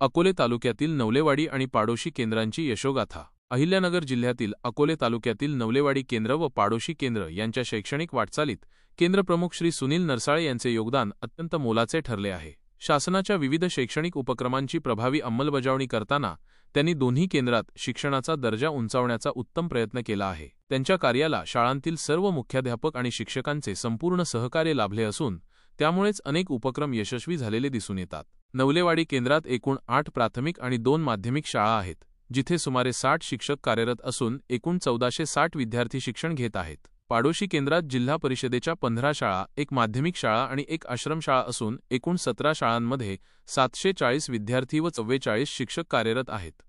अकोले तालुक्यातील नवलेवाडी आणि पाडोशी केंद्रांची यशोगाथा। अहिल्यानगर जिल्ह्यातील अकोले तालुक्यातील नवलेवाडी केंद्र व पाडोशी केंद्र यांच्या शैक्षणिक वाटचालीत केंद्रप्रमुख श्री सुनील नरसाळे यांचे योगदान अत्यंत मोलाचे ठरले आहे। शासनाच्या विविध शैक्षणिक उपक्रमांची प्रभावी अंमलबजावणी करताना त्यांनी दोन्ही केंद्रात शिक्षणाचा दर्जा उंचावण्याचा उत्तम प्रयत्न केला आहे। त्यांच्या कार्याला शाळांतील सर्व मुख्याध्यापक आणि शिक्षकांचे संपूर्ण सहकार्य लाभले असून त्यामुळेच अनेक उपक्रम यशस्वी झालेले दिसून येतात। नवलेवाडी केंद्रात एकूण 8 प्राथमिक आणि 2 माध्यमिक शाळा आहेत, जिथे सुमारे 60 शिक्षक कार्यरत असून एकूण 1460 विद्यार्थी शिक्षण घेत आहेत। पाडोशी केंद्रात जिल्हा परिषदेच्या 15 शाळा, 1 माध्यमिक शाळा आणि 1 आश्रमशाळा असून एकूण 17 शाळांमध्ये 740 विद्यार्थी व 44 शिक्षक कार्यरत आहेत।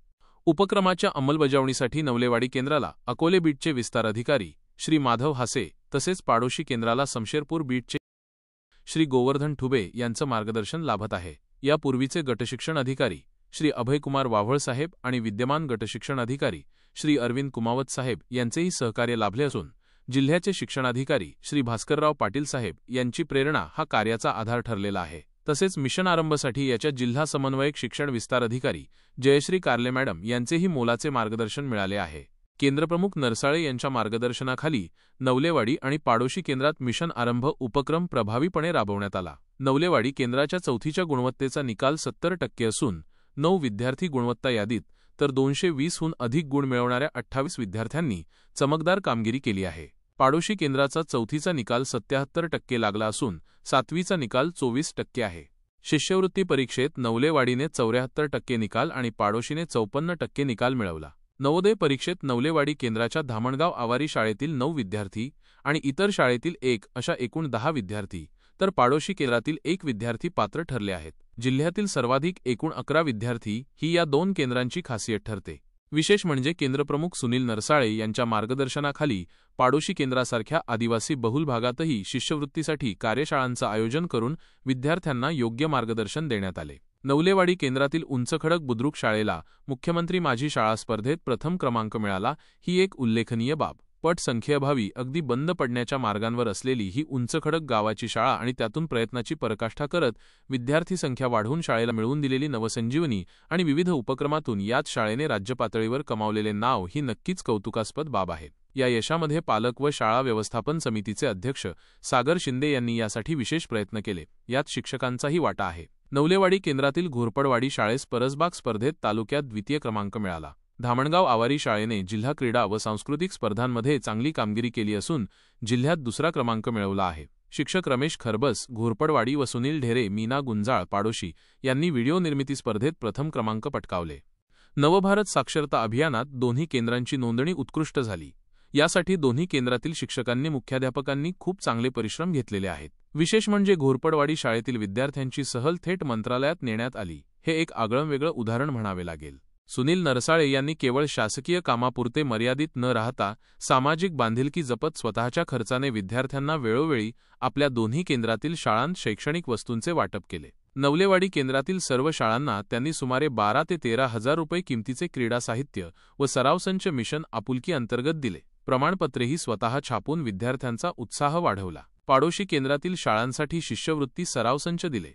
उपक्रमाच्या अंमलबजावणीसाठी नवलेवाडी केंद्राला अकोले बीटचे विस्तार अधिकारी श्री माधव हासे तसेच पाडोशी केंद्राला समशेरपूर बीटचे श्री गोवर्धन ठुबे यांचं मार्गदर्शन लाभत आहे। यापूर्वीचे गटशिक्षण अधिकारी श्री अभयकुमार वाव्हळ साहेब आणि विद्यमान गटशिक्षण अधिकारी श्री अरविंद कुमावत साहेब यांचेही सहकार्य लाभले असून जिल्ह्याचे शिक्षणाधिकारी श्री भास्करराव पाटील साहेब यांची प्रेरणा हा कार्याचा आधार ठरलेला आहे। तसेच मिशन आरंभसाठी याच्या जिल्हा समन्वयक शिक्षण विस्तार अधिकारी जयश्री कारले मॅडम यांचेही मोलाचे मार्गदर्शन मिळाले आहे। केंद्रप्रमुख नरसाळे यांच्या मार्गदर्शनाखाली नवलेवाडी आणि पाडोशी केंद्रात मिशन आरंभ उपक्रम प्रभावीपणे राबवण्यात आला। नवलेवाडी केंद्राच्या 4थीच्या गुणवत्तेचा निकाल 70% असून 9 विद्यार्थी गुणवत्ता यादीत तर 220हून अधिक गुण मिळवणाऱ्या 28 विद्यार्थ्यांनी चमकदार कामगिरी केली आहे। पाडोशी केंद्राचा 4थीचा निकाल 77% लागला असून 7वीचा निकाल 24% आहे। शिष्यवृत्ती परीक्षेत नवलेवाडीने 74% निकाल आणि पाडोशीने 54% निकाल मिळवला। नवोदय परीक्षेत नवलेवाडी केंद्राच्या धामणगाव आवारी शाळेतील 9 विद्यार्थी आणि इतर शाळेतील 1 अशा एकूण 10 विद्यार्थी तर पाडोशी केंद्रातील 1 विद्यार्थी पात्र ठरले आहेत। जिल्ह्यातील सर्वाधिक एकूण 11 विद्यार्थी ही या 2 केंद्रांची खासियत ठरते। विशेष म्हणजे केंद्रप्रमुख सुनील नरसाळे यांच्या मार्गदर्शनाखाली पाडोशी केंद्रासारख्या आदिवासी बहुल भागातही शिष्यवृत्तीसाठी कार्यशाळांचं आयोजन करून विद्यार्थ्यांना योग्य मार्गदर्शन देण्यात आले। नवलेवाडी केंद्रातील उंचखडक बुद्रुक शाळेला मुख्यमंत्री माझी शाळा स्पर्धेत प्रथम क्रमांक मिळाला, ही एक उल्लेखनीय बाब। पटसंख्येअभावी अगदी बंद पडण्याच्या मार्गांवर असलेली ही उंचखडक गावाची शाळा आणि त्यातून प्रयत्नाची पराकाष्ठा करत विद्यार्थी संख्या वाढवून शाळेला मिळवून दिलेली नवसंजीवनी आणि विविध उपक्रमातून याच शाळेने राज्यपातळीवर कमावलेले नाव ही नक्कीच कौतुकास्पद बाब आहे। या यशामध्ये पालक व शाळा व्यवस्थापन समितीचे अध्यक्ष सागर शिंदे यांनी यासाठी विशेष प्रयत्न केले, यात शिक्षकांचाही वाटा आहे। नवलेवाडी केंद्रातील घोरपडवाडी शाळेस परसबाग स्पर्धेत तालुक्यात 2य क्रमांक मिळाला। धामणगाव आवारी शाळेने जिल्हा क्रीडा व सांस्कृतिक स्पर्धांमध्ये चांगली कामगिरी केली असून जिल्ह्यात 2रा क्रमांक मिळवला आहे। शिक्षक रमेश खरबस घोरपडवाडी व सुनील ढेरे मीना गुंजाळ पाडोशी यांनी व्हिडिओ निर्मिती स्पर्धेत प्रथम क्रमांक पटकावले। नवभारत साक्षरता अभियानात दोन्ही केंद्रांची नोंदणी उत्कृष्ट झाली। यासाठी दोन्ही केंद्रातील शिक्षकांनी मुख्याध्यापकांनी खूप चांगले परिश्रम घेतलेले आहेत। विशेष म्हणजे घोरपडवाडी शाळेतील विद्यार्थ्यांची सहल थेट मंत्रालयात नेण्यात आली, हे एक आगळंवेगळं उदाहरण म्हणावे लागेल। सुनील नरसाळे यांनी केवळ शासकीय कामापुरते मर्यादित न राहता सामाजिक बांधिलकी जपत स्वतःच्या खर्चाने विद्यार्थ्यांना वेळोवेळी आपल्या दोन्ही केंद्रातील शाळांत शैक्षणिक वस्तूंचे वाटप केले। नवलेवाडी केंद्रातील सर्व शाळांना त्यांनी सुमारे 12 ते 13 हजार रुपये किमतीचे क्रीडा साहित्य व सराव संच मिशन आपुलकी अंतर्गत दिले। प्रमाणपत्रेही स्वतः छापून विद्यार्थ्यांचा उत्साह वाढवला। पाडोशी केंद्रातील शाळांसाठी शिष्यवृत्ती सराव संच दिले।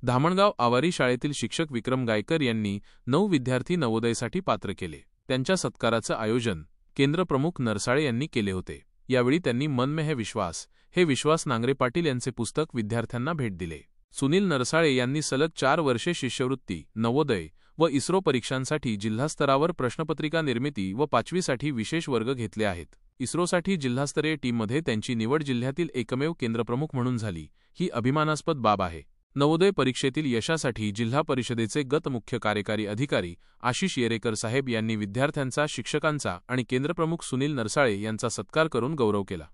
धामणगाव आवारी शाळेतील शिक्षक विक्रम गायकर यांनी 9 विद्यार्थी नवोदयसाठी पात्र केले। त्यांच्या सत्काराचं आयोजन केंद्रप्रमुख नरसाळे यांनी केले होते। यावेळी त्यांनी मन में है विश्वास हे विश्वास नांगरे पाटील यांचे पुस्तक विद्यार्थ्यांना भेट दिले। सुनील नरसाळे यांनी सलग 4 वर्षे शिष्यवृत्ती, नवोदय व इस्रो परीक्षांसाठी जिल्हास्तरावर प्रश्नपत्रिका निर्मिती व 5वीसाठी विशेष वर्ग घेतले आहेत। इस्रोसाठी जिल्हास्तरीय टीममध्ये त्यांची निवड जिल्ह्यातील एकमेव केंद्रप्रमुख म्हणून झाली, ही अभिमानास्पद बाब आहे। नवोदय परीक्षेतील यशासाठी जिल्हा परिषदेचे गत मुख्य कार्यकारी अधिकारी आशिष येरेकर साहेब यांनी विद्यार्थ्यांचा, शिक्षकांचा आणि केंद्रप्रमुख सुनील नरसाळे यांचा सत्कार करून गौरव केला।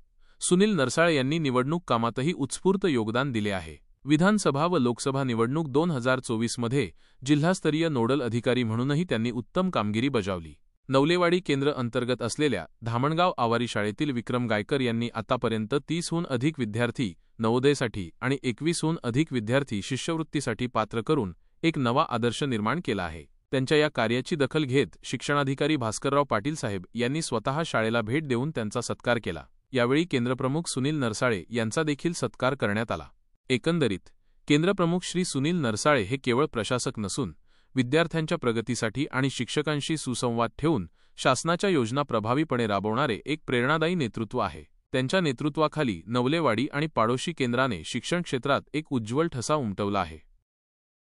सुनील नरसाळे यांनी निवडणूक कामातही उत्स्फूर्त योगदान दिले आहे। विधानसभा व लोकसभा निवडणूक 2024 मध्ये जिल्हास्तरीय नोडल अधिकारी म्हणूनही त्यांनी उत्तम कामगिरी बजावली। नवलेवाडी केंद्र अंतर्गत असलेल्या धामणगाव आवारी शाळेतील विक्रम गायकर यांनी आतापर्यंत 30हून अधिक विद्यार्थी नवोदयसाठी आणि 21हून अधिक विद्यार्थी शिष्यवृत्तीसाठी पात्र करून एक नवा आदर्श निर्माण केला आहे। त्यांच्या या कार्याची दखल घेत शिक्षणाधिकारी भास्करराव पाटील साहेब यांनी स्वतः शाळेला भेट देऊन त्यांचा सत्कार केला। यावेळी केंद्रप्रमुख सुनील नरसाळे यांचा देखील सत्कार करण्यात आला। एकंदरीत केंद्रप्रमुख श्री सुनील नरसाळे हे केवळ प्रशासक नसून विद्यार्थ्यांच्या प्रगतीसाठी आणि शिक्षकांशी सुसंवाद ठेवून शासनाच्या योजना प्रभावीपणे राबवणारे एक प्रेरणादायी नेतृत्व आहे. त्यांच्या नेतृत्वाखाली नवलेवाडी आणि पाडोशी केंद्राने शिक्षण क्षेत्रात एक उज्ज्वल ठसा उमटवला आहे.